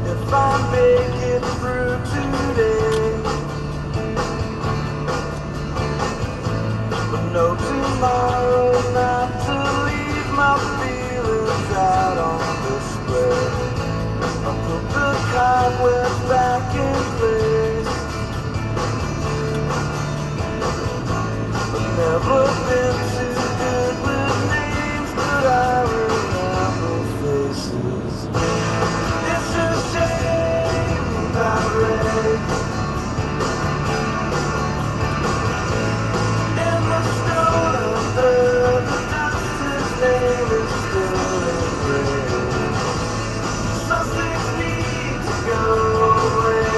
If I make it through today, but no tomorrow, not to leave my feelings out on display. I'll put the cobwebs back in place. I've never been too good with names, but I remember faces. It's a shame about Ray. In the stone under the dust, his name is still engraved. Some things need to go away.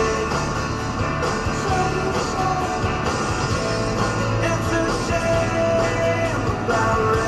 It's a shame about Ray.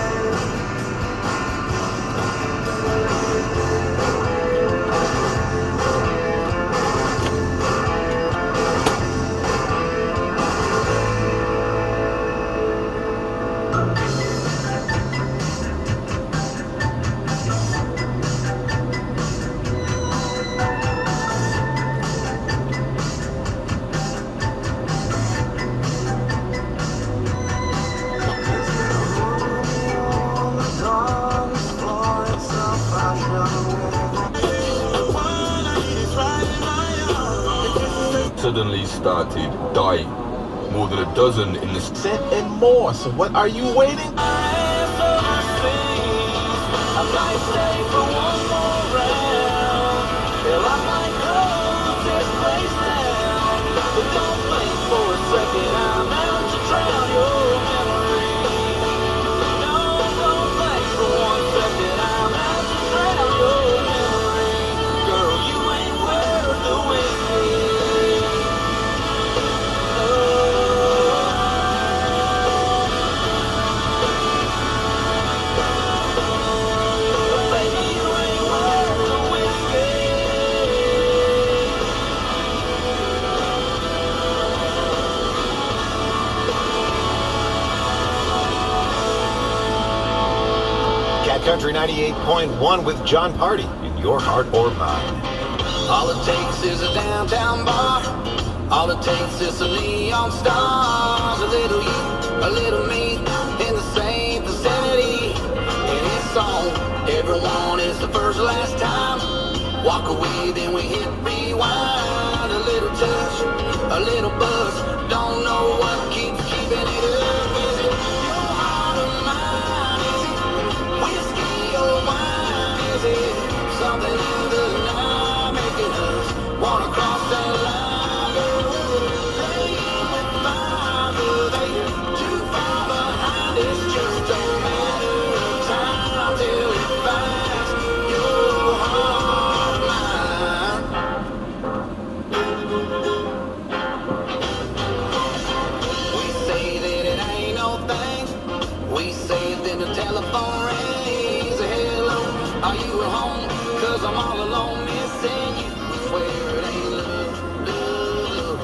Suddenly started dying. More than a dozen in the set and more. So what are you waiting? Country 98.1 with John Party in your heart or mind. All it takes is a downtown bar. All it takes is some neon stars. A little you, a little me, in the same vicinity. And it's on. Everyone is the first last time. Walk away, then we hit rewind. A little touch, a little buzz. Don't know what keeps keeping it up. Is it your heart or mine? Is it whiskey or wine? Is it something in the night making us wanna cross that line? Playing with fire, but they too far behind. It's just a matter of time till it finds your heart or mine. We say that it ain't no thing. We say it, then the telephone rings. Hello, are you at home? 'Cause I'm all alone missing you. Swear it ain't love, love,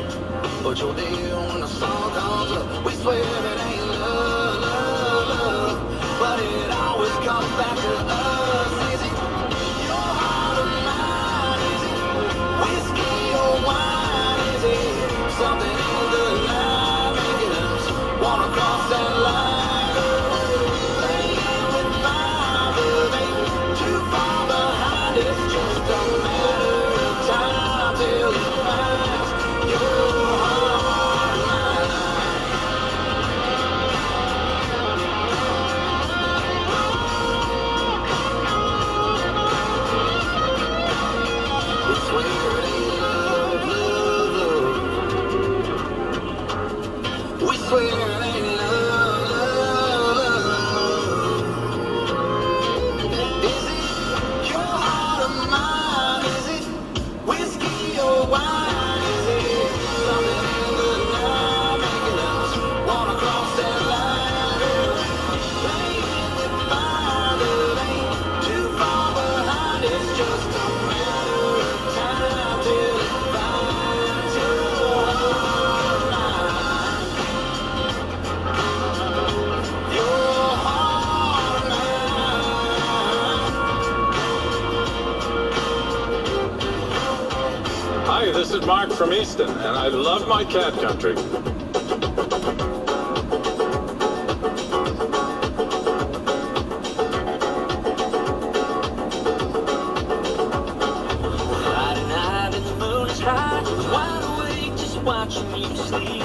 but you're there when the song comes up. We swear it ain't love, love, love, but it always comes back to us. Is it your heart or mine? Is it whiskey or wine? Is it something in the night making us wanna cross that line? Playing with fire, but they too far behind. It's just a matter of time till it finds your heart or mine. swear it ain't love, love, love. Is it your heart or mine? Is it whiskey or wine? Is it something in the night making us wanna cross that line? Playing with fire that ain't too far behind. It's just a matter of time till it finds your heart line. Your heart line. Hi, this is Mark from Easton, and I love my cat country. Friday night and the moon is high, wide awake just watching you sleep.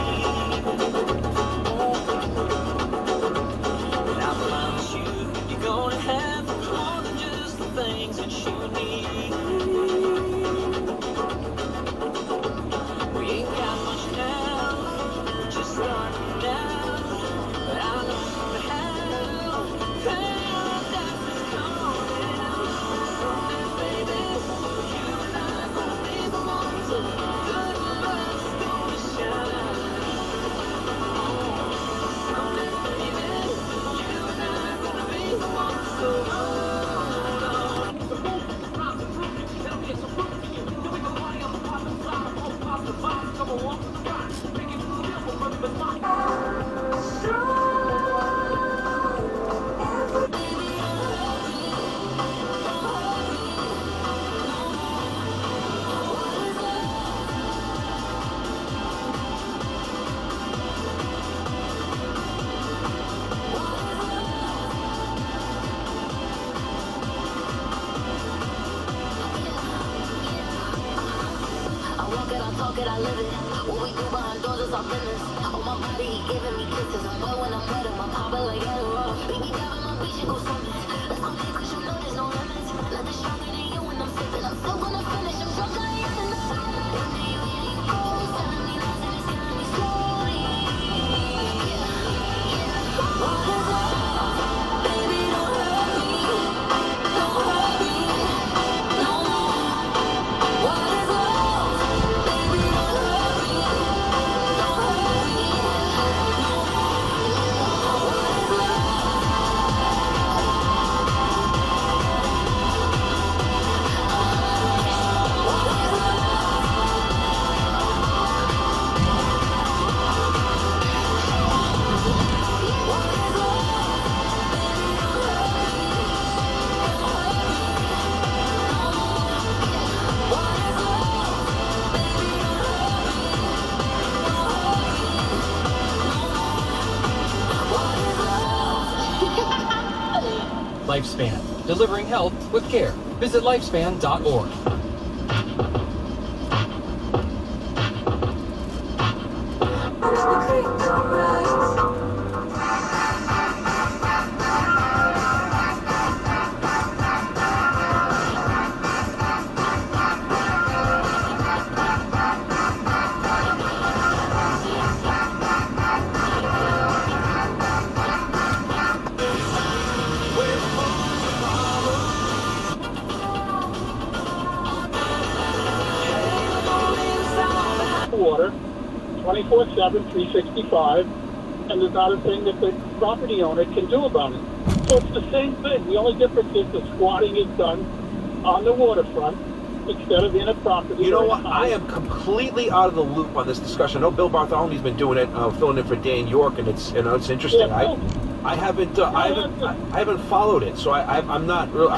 And I promise you, you're gonna have more than just the things that you need. We ain't got much now, we're just starting out. But I know how paradise is coming. Someday, baby, you and I gonna be the ones that good luck's gonna shine. Someday, baby, you and I gonna be the ones, so hold on. I walk it, I talk it, I live it. What we do behind doors is our business. On my body, he giving me kisses. I'm wet when I'm wet, I'm popping like Adderall. Baby, dive in my beach and go swimming. Let's go there, cause you know there's no limits. Nothing stronger than you when I'm sipping. I'm still gonna finish, I'm drunk, I am in the night. One day you hear you go, telling me lies and it's killing me slowly. What is love? Baby, don't hurt me. Don't hurt me. No more. What is love? Baby, don't hurt me. Don't hurt me. No more. What is love? Lifespan, delivering health with care. Visit lifespan.org. Water 24/7, 365, and there's not a thing that the property owner can do about it. So it's the same thing. The only difference is the squatting is done on the waterfront instead of in a property. You know or what? in I am completely out of the loop on this discussion. I know Bill Bartholomew's been doing it, filling in for Dan York, and it's interesting. Yeah, Bill. I haven't followed it, so I'm not real.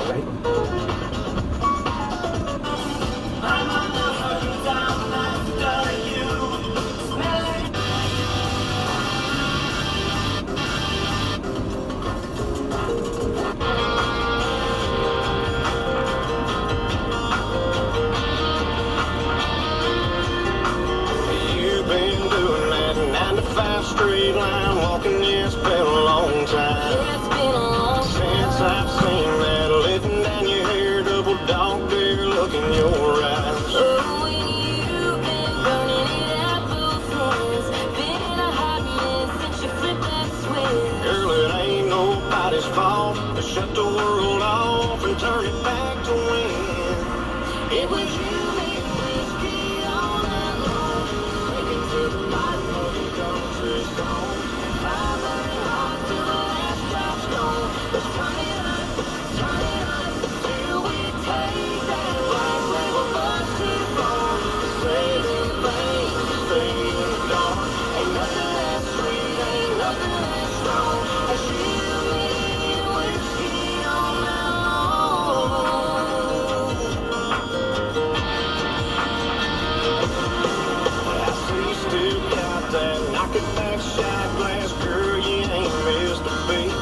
You've been doing that 9 to 5 straight line walking, yeah, it's been a long time. It's been a long Since I've seen that lifting down your hair, double dog dare look in your eyes. Oh, when you've been burning it out, been a hot mess shut the world off and turn it back to when it was you and whiskey all night long, drinking to the bottom of the country song, firing hot till the last drop's gone. Let's turn it up till we take that black label bus too far. Saving things to stay in the dark. Ain't nothing that sweet, ain't nothing that strong as you and whiskey all night long. I see you still got that knocking back shot glass, girl, you ain't missed a beat.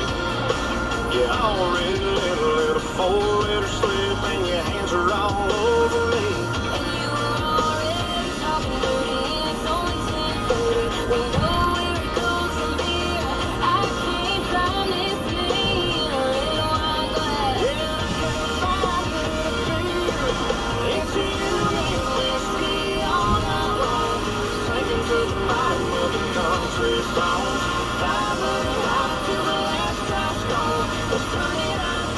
You already let a little four-letter slip and your hands are all over me. And you were already talking dirty, and it's only 10:30. We know where it goes from here. I can't find this thing in a little wine glass. Yeah, I can't find the beer. It's you and whiskey all night long, sinking to the bottom of the country song, firing hot till the last drop's gone. Let's turn it up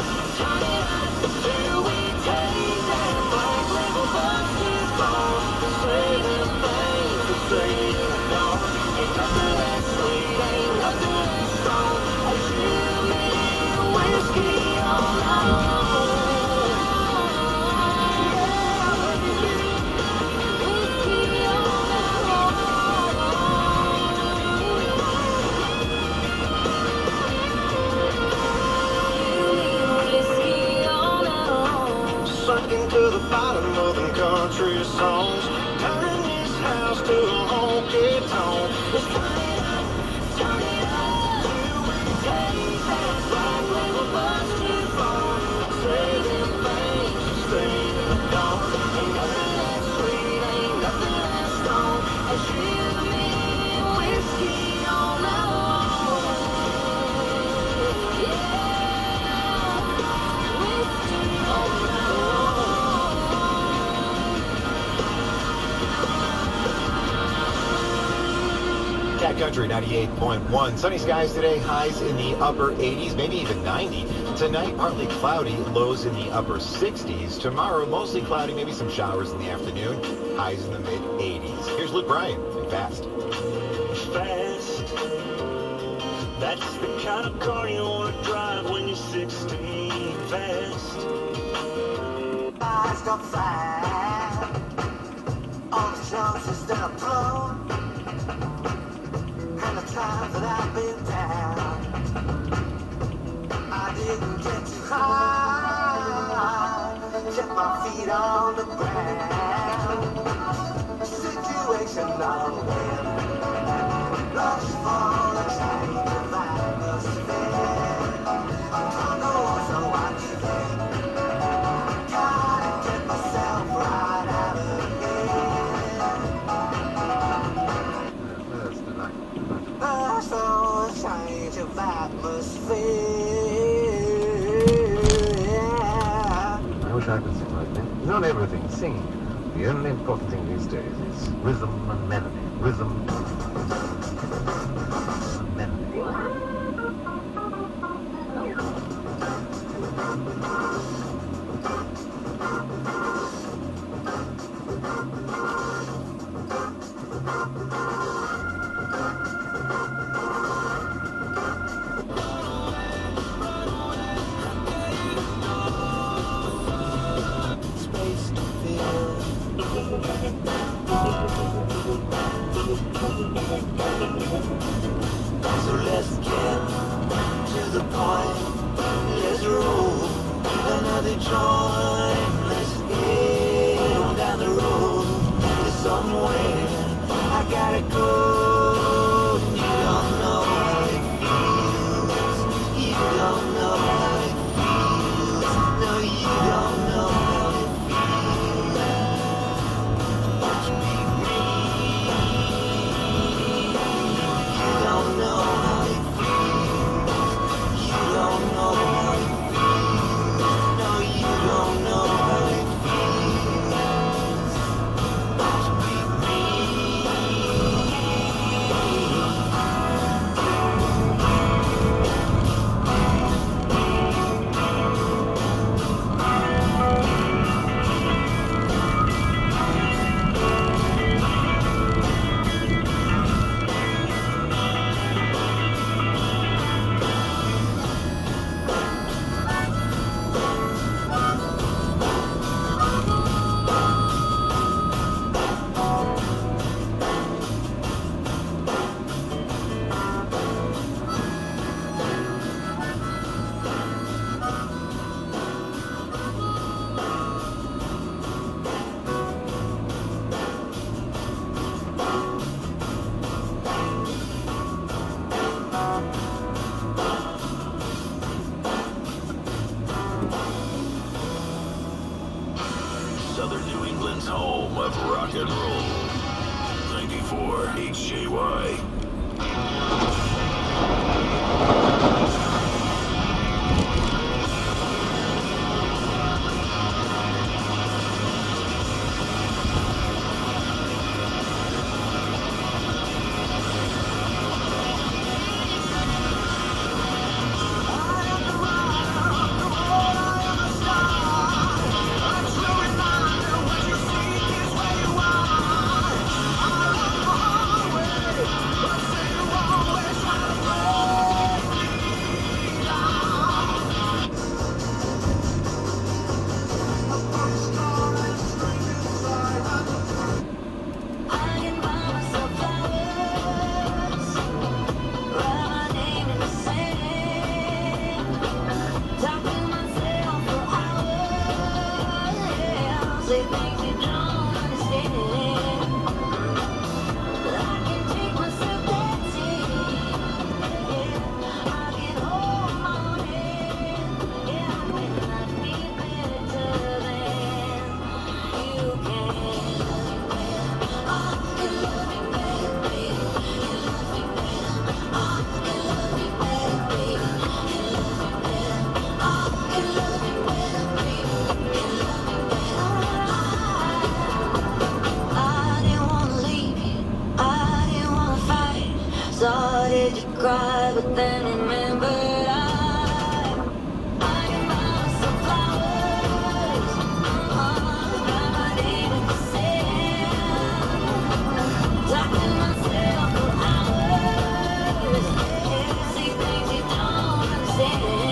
till we take that black label bus too far. Saving things to say in the dark. Ain't nothing that sweet, ain't nothing that strong as you and whiskey all night long. Yeah, baby. Whiskey all night long. You need whiskey all night long. Sunken to the bottom of them country songs, turning this house to a honky tonk. Let's turn it up till we take that black label bus too far. Saving things to stay in the dark. Ain't nothing that sweet, ain't nothing that strong as you and whiskey all night long. Whiskey all night long. Cat Country 98.1. Sunny skies today, highs in the upper 80s, maybe even 90. Tonight, partly cloudy, lows in the upper 60s. Tomorrow, mostly cloudy, maybe some showers in the afternoon, highs in the mid 80s. Here's Luke Bryan and Fast. Fast. That's the kind of car you want to drive when you're 16. Fast. I stop fast. All the chances that I've blown, and the times that I've been down, I didn't get too high. Kept my feet on the ground. Situation on wind. Rush for a change of atmosphere. Don't go on, so I give in. Gotta get myself right out of here. Rush for a change of atmosphere. I wish I could sing like that. Not everything singing. The only important thing these days is rhythm and melody. Rhythm and melody. Space to fill. So let's get to the point. Let's roll another joint. Let's get on down the road to somewhere. I gotta go. You don't know how it feels. You don't know how it feels. No, you don't know how it feels. Watch me breathe. You don't know how it feels. You But then remembered I can buy some flowers. Write my name in the sand. Talking myself for hours. See things you don't understand.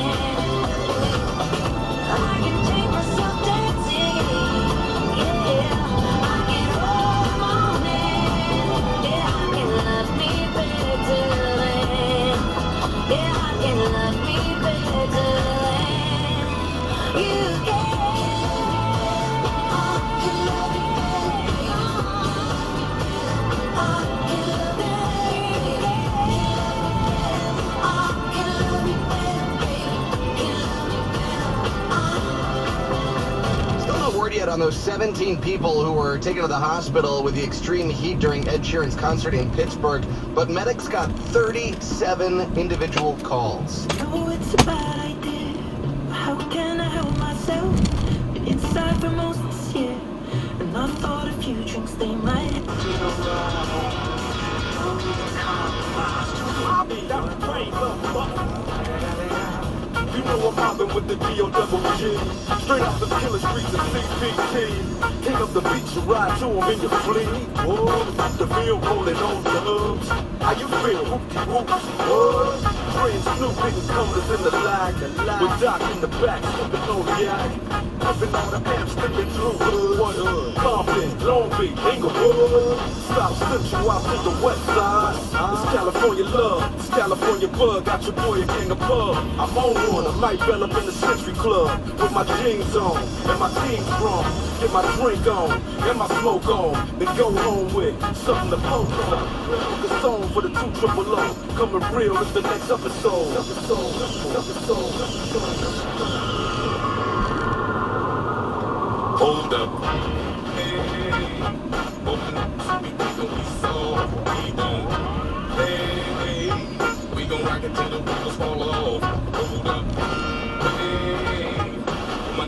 I can take myself dancing. Yeah, I can hold my man. Yeah, I can love me better than. Yeah, I can love me better than you can. I can love you better. I can love you better. I can love you better, baby. Can love me better. Still no word yet on those 17 people who were taken to the hospital with the extreme heat during Ed Sheeran's concert in Pittsburgh, but medics got 37 individual calls. No, it's a bad idea. How can I help myself? Been inside for most this year, and I thought a few drinks they might. You know I'm mobbing with the D.O.G. Straight off the killer streets of CPT. King up the beach, you ride to him in your fleet. Whoa, the field rolling on dubs. How you feel? Whoop-de-whoops. What? Friends Snoop hitting colors in the lag. With Doc in the back, sipping on yak. Pumping all the amps, slipping through Hood. Compton, Long Beach, Inglewood. South Central out to the west side. It's California love, it's California bug. Got your boy a king of pub. I'm on one, I might bell up in the Century Club. With my jeans on, and my team strong. Get my drink on, and my smoke on. Then go home with something to post on. The song for the 200. Coming real is the next episode. Hold up. Hey, open up. We gon' be so. We gon' hey, we gon' rock it till the wheels fall off. Hold up. Hey, my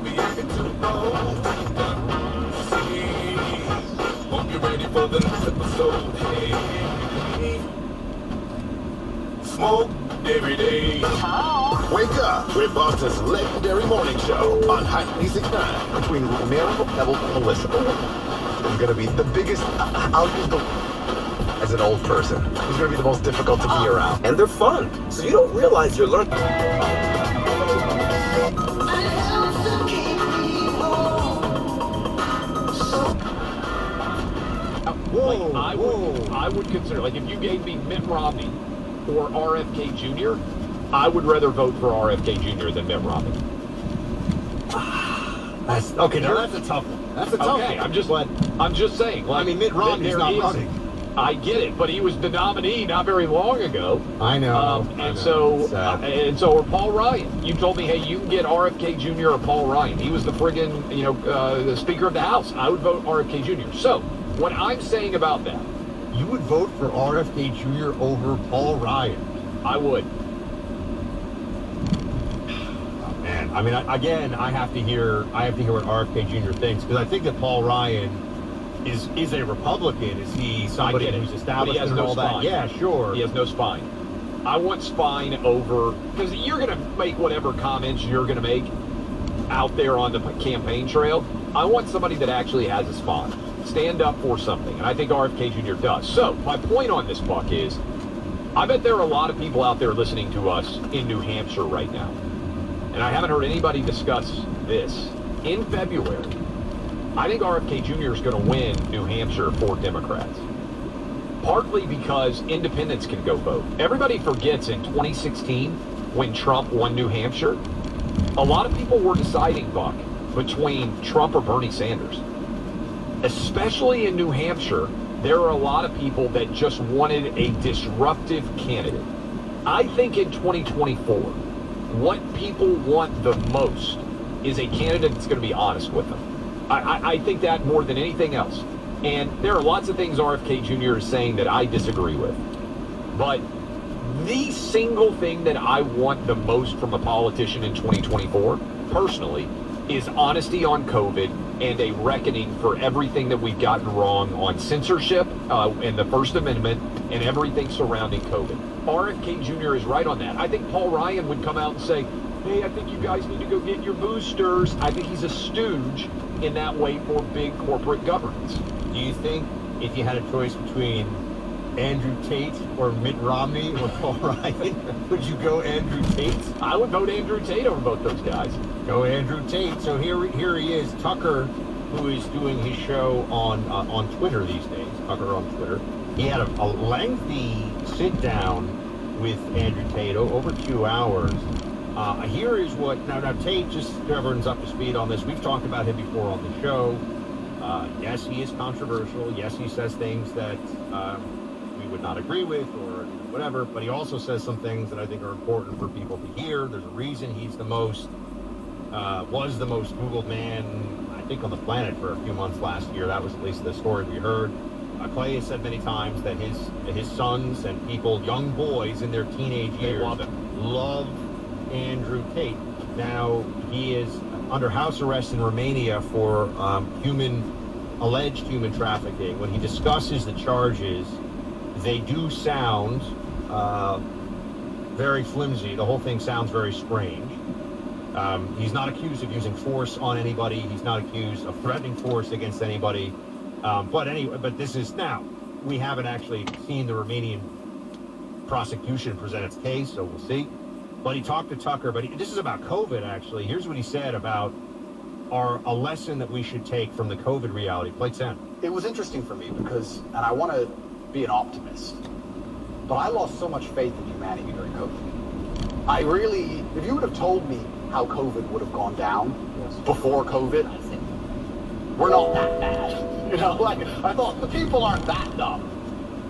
we acting too bold. Hold up. See, hope you're ready for the next episode. Hey, smoke every day. Wake up with Boston's legendary morning show on Hot Music 9 between Miracle, Pebble, and Melissa. It's going to be the biggest, I'll use the, as an old person, it's going to be the most difficult to be around. And they're fun, so you don't realize you're learning. I would consider, like, if you gave me Mitt Romney or RFK Jr., I would rather vote for RFK Jr. than Mitt Romney. That's a tough one. That's a tough one. I'm just saying. Like, I mean, Mitt Romney's not running. I get it, but he was the nominee not very long ago. I know. Or Paul Ryan. You told me, hey, you can get RFK Jr. or Paul Ryan. He was the friggin', the Speaker of the House. I would vote RFK Jr. So, what I'm saying about that. You would vote for RFK Jr. over Paul Ryan? I would. Man, I mean, again, I have to hear what RFK Jr. thinks, because I think that Paul Ryan is a Republican. Is he somebody who's established and all that? Yeah, sure. He has no spine. I want spine over, because you're going to make whatever comments you're going to make out there on the campaign trail. I want somebody that actually has a spine. Stand up for something, and I think RFK Jr. does. So, my point on this, Buck, is I bet there are a lot of people out there listening to us in New Hampshire right now. And I haven't heard anybody discuss this. In February, I think RFK Jr. is going to win New Hampshire for Democrats. Partly because independents can go vote. Everybody forgets in 2016, when Trump won New Hampshire, a lot of people were deciding, Buck, between Trump or Bernie Sanders. Especially in New Hampshire, there are a lot of people that just wanted a disruptive candidate. I think in 2024, what people want the most is a candidate that's going to be honest with them. I think that more than anything else. And there are lots of things RFK Jr. is saying that I disagree with. But the single thing that I want the most from a politician in 2024, personally, is honesty on COVID and a reckoning for everything that we've gotten wrong on censorship and the First Amendment and everything surrounding COVID. RFK Jr. is right on that. I think Paul Ryan would come out and say, hey, I think you guys need to go get your boosters. I think he's a stooge in that way for big corporate governance. Do you think if you had a choice between Andrew Tate or Mitt Romney or Paul Ryan, would you go Andrew Tate? I would vote Andrew Tate over both those guys. Go Andrew Tate. So here he is, Tucker, who is doing his show on Twitter these days. Tucker on Twitter. He had a lengthy sit down with Andrew Tate, over 2 hours. Here is what now Tate, just so everyone's up to speed on this. We've talked about him before on the show. Yes, he is controversial. Yes, he says things that we would not agree with or whatever, but he also says some things that I think are important for people to hear. There's a reason he's was the most Googled man, I think, on the planet for a few months last year. That was at least the story we heard. Clay has said many times that his sons and people, young boys in their teenage years, love Andrew Tate. Now, he is under house arrest in Romania for alleged human trafficking. When he discusses the charges, they do sound very flimsy. The whole thing sounds very strange. He's not accused of using force on anybody. He's not accused of threatening force against anybody. But this is now. We haven't actually seen the Romanian prosecution present its case, so we'll see. But he talked to Tucker. But this is about COVID, actually. Here's what he said about a lesson that we should take from the COVID reality. Play 10. It was interesting for me because, and I want to be an optimist, but I lost so much faith in humanity during COVID. I really, if you would have told me how COVID would have gone down before COVID, we're not that bad. You know, like, I thought the people aren't that dumb.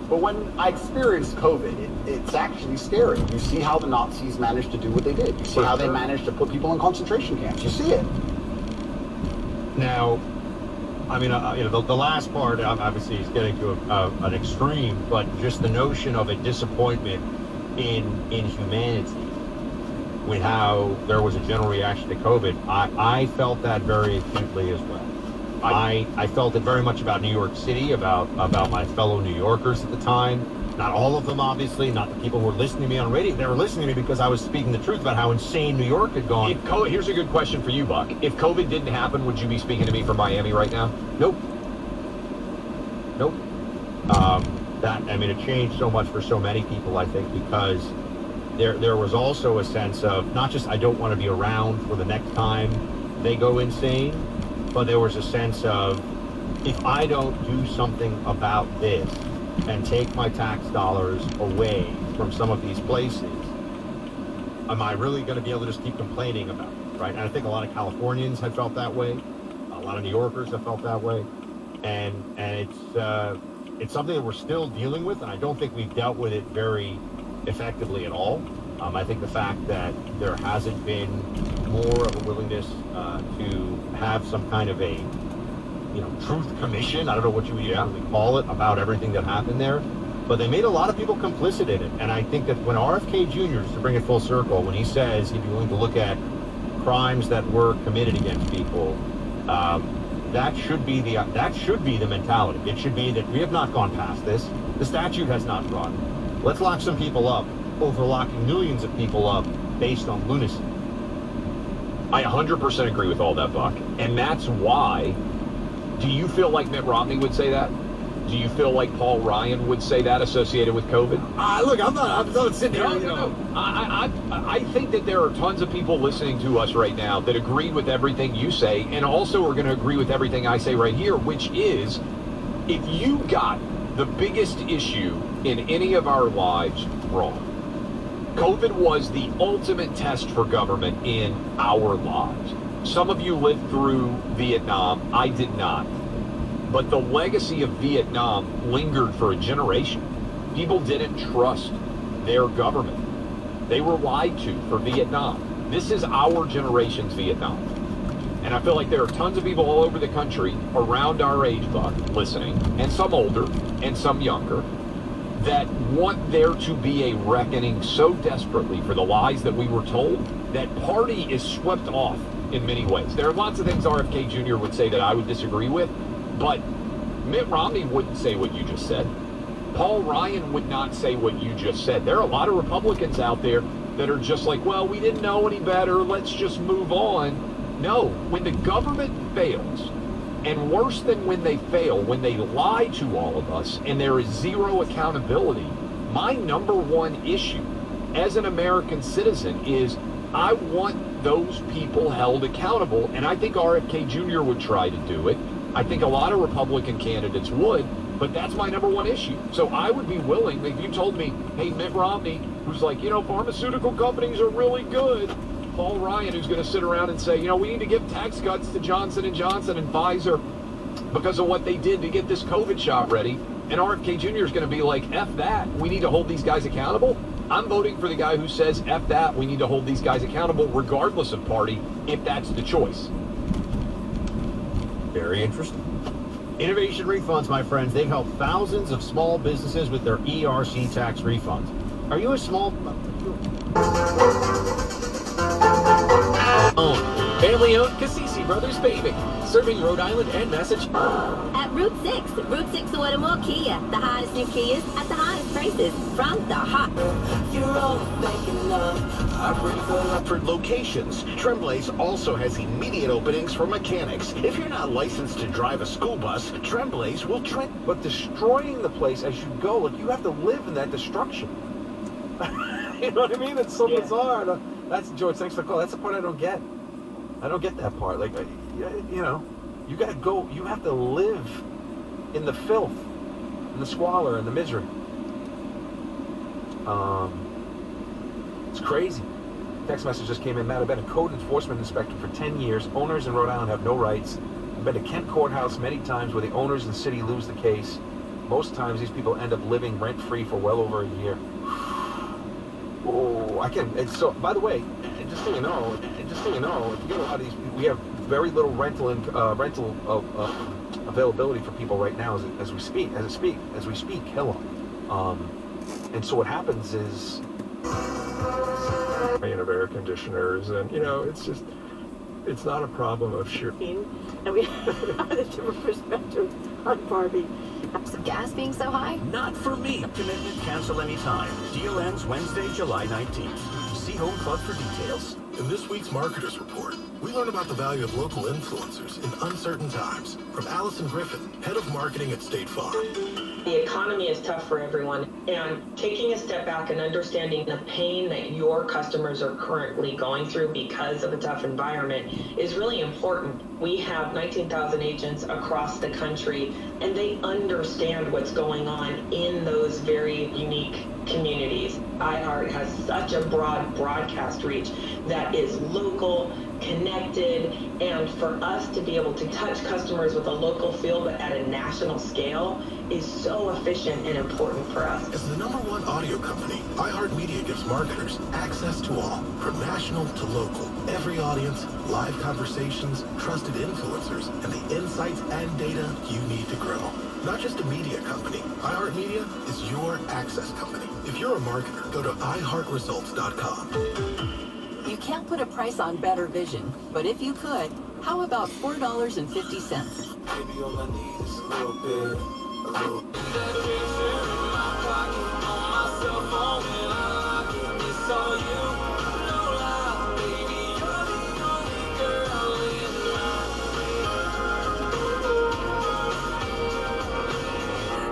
But when I experienced COVID, it's actually scary. You see how the Nazis managed to do what they did. You see how they managed to put people in concentration camps. You see it. Now, I mean, the last part, obviously, is getting to an extreme, but just the notion of a disappointment in humanity with how there was a general reaction to COVID, I felt that very acutely as well. I felt it very much about New York City, about my fellow New Yorkers at the time. Not all of them, obviously, not the people who were listening to me on radio. They were listening to me because I was speaking the truth about how insane New York had gone. Here's a good question for you, Buck. If COVID didn't happen, would you be speaking to me from Miami right now? Nope. It changed so much for so many people, I think, because there was also a sense of not just I don't want to be around for the next time they go insane, but there was a sense of if I don't do something about this and take my tax dollars away from some of these places, am I really going to be able to just keep complaining about it, right? And I think a lot of Californians have felt that way. A lot of New Yorkers have felt that way. And it's something that we're still dealing with, and I don't think we've dealt with it very effectively at all. I think the fact that there hasn't been more of a willingness to have some kind of a truth commission, I don't know what you would usually call it, about everything that happened there, but they made a lot of people complicit in it. And I think that when RFK Jr., just to bring it full circle, when he says he'd be willing to look at crimes that were committed against people, that should be the mentality. It should be that we have not gone past this. The statute has not run. Let's lock some people up over locking millions of people up based on lunacy. I 100% agree with all that, Buck. And that's why, do you feel like Mitt Romney would say that? Do you feel like Paul Ryan would say that associated with COVID? Look, I'm not sitting here. No. I think that there are tons of people listening to us right now that agree with everything you say, and also are going to agree with everything I say right here, which is, if you got the biggest issue in any of our lives wrong, COVID was the ultimate test for government in our lives. Some of you lived through Vietnam. I did not. But the legacy of Vietnam lingered for a generation. People didn't trust their government. They were lied to for Vietnam. This is our generation's Vietnam. And I feel like there are tons of people all over the country around our age, Buck, listening, and some older and some younger, that want there to be a reckoning so desperately for the lies that we were told that party is swept off in many ways. There are lots of things RFK Jr. would say that I would disagree with, but Mitt Romney wouldn't say what you just said. Paul Ryan would not say what you just said. There are a lot of Republicans out there that are just like, well, we didn't know any better, let's just move on. No, when the government fails, and worse than when they fail, when they lie to all of us and there is zero accountability, my number one issue as an American citizen is I want those people held accountable, and I think RFK Jr. would try to do it. I think a lot of Republican candidates would, but that's my number one issue. So I would be willing, if you told me, hey, Mitt Romney, who's like, pharmaceutical companies are really good, Paul Ryan, who's going to sit around and say, we need to give tax cuts to Johnson & Johnson and Pfizer because of what they did to get this COVID shot ready, and RFK Jr. is going to be like, F that, we need to hold these guys accountable. I'm voting for the guy who says, F that, we need to hold these guys accountable regardless of party, if that's the choice. Very interesting. Innovation Refunds, my friends, they've helped thousands of small businesses with their ERC tax refunds. Are you a small... Family-owned Cassisi Brothers Paving, serving Rhode Island and Massachusetts. At Route 6 Automobile Kia, the hottest new Kias at the hottest prices from the hot. You're all making love. For locations, Tremblay's also has immediate openings for mechanics. If you're not licensed to drive a school bus, Tremblay's will But destroying the place as you go, like you have to live in that destruction. You know what I mean? It's so bizarre. That's George. Thanks for the call. That's the part I don't get. I don't get that part. Like, you gotta go. You have to live in the filth, in the squalor, in the misery. It's crazy. Text message just came in. Matt, I've been a code enforcement inspector for 10 years. Owners in Rhode Island have no rights. I've been to Kent Courthouse many times where the owners in the city lose the case. Most times these people end up living rent-free for well over a year. Oh, I can. And so, by the way, just so you know, if you get a lot of these, we have very little rental availability for people right now as we speak. Hello. And so what happens is, of air conditioners, and it's not a problem of sheer. And we have a different perspective on Barbie. Of gas being so high? Not for me. Commitment cancel anytime. Deal ends Wednesday, July 19th. See Home Club for details. In this week's Marketers Report, we learn about the value of local influencers in uncertain times. From Allison Griffin, head of marketing at State Farm. The economy is tough for everyone, and taking a step back and understanding the pain that your customers are currently going through because of a tough environment is really important. We have 19,000 agents across the country, and they understand what's going on in those very unique communities. iHeart has such a broad broadcast reach that is local, connected, and for us to be able to touch customers with a local feel but at a national scale is so efficient and important for us. As the #1 audio company, iHeartMedia gives marketers access to all, from national to local. Every audience, live conversations, trusted influencers, and the insights and data you need to grow. Not just a media company, iHeartMedia is your access company. If you're a marketer, go to iHeartResults.com. You can't put a price on better vision, but if you could, how about $4.50? Maybe all I need is a little bit, a little bit. That picture in my pocket on my cell phone when I lock it, it's all you. No lie, baby, you're the only girl in my.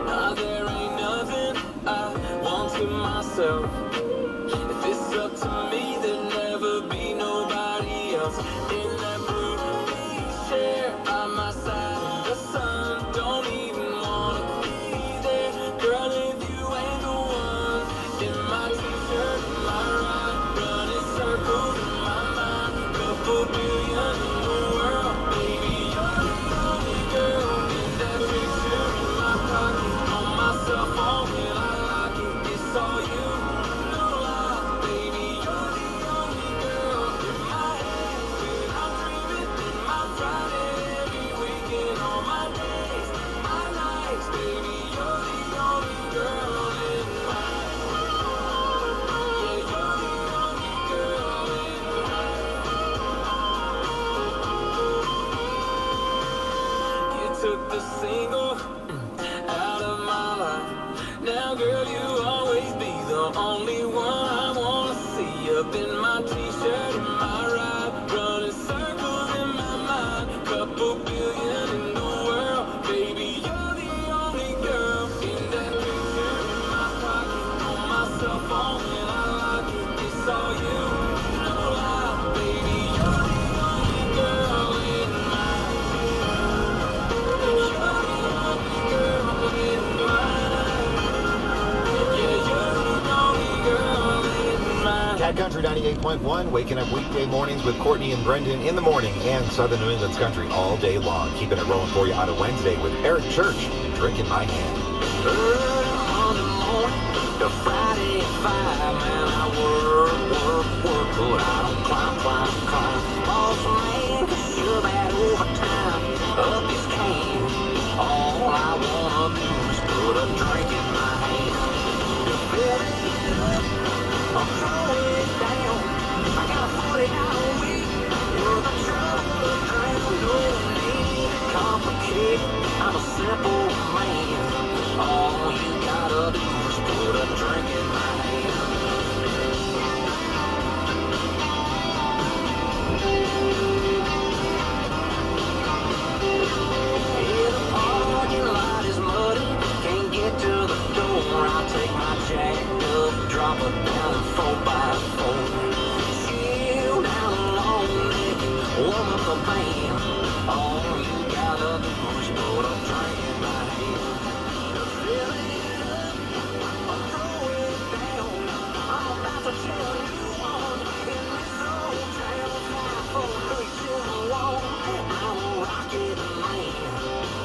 Nah, there ain't nothing I want to myself. If it's up to me, there'll never be nobody else in that blue chair by my side. The sun don't even wanna be there, girl. If you ain't the Cat Country 98.1, waking up weekday mornings with Courtney and Brendan in the morning, and Southern New England's country all day long. Keeping it rolling for you on a Wednesday with Eric Church, Drinking My Hand. Early Monday morning to Friday at 5, man, I work, but I don't climb. Boss man can shove that overtime up his can. All I wanna do is put a drink in my hand. To fill it up, I'll throw it down. I got a 40-hour week with a trouble of drink. No need to complicate, I'm a simple man. All you gotta do is put a drink in my hand. Yeah, the parking lot is muddy, can't get to the door. I'll take my jacked up, drop it down in 4x4. Chill down along neck, warm up the band. All you gotta do is put a drink in my hand. To fill it up, I'll throw it down. I'm about to tell you one in this old town. 5, 4, 3, 2, 1. I'm a rocket man.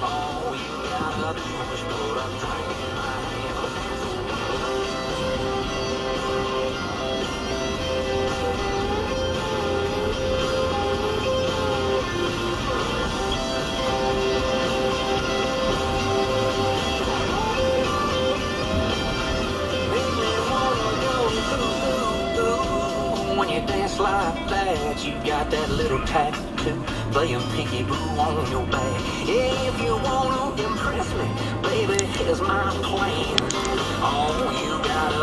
All you gotta do is put a drink in my hand. When you dance like that, you got that little tattoo playing peekaboo on your back. If you wanna impress me, baby, here's my plan. All you gotta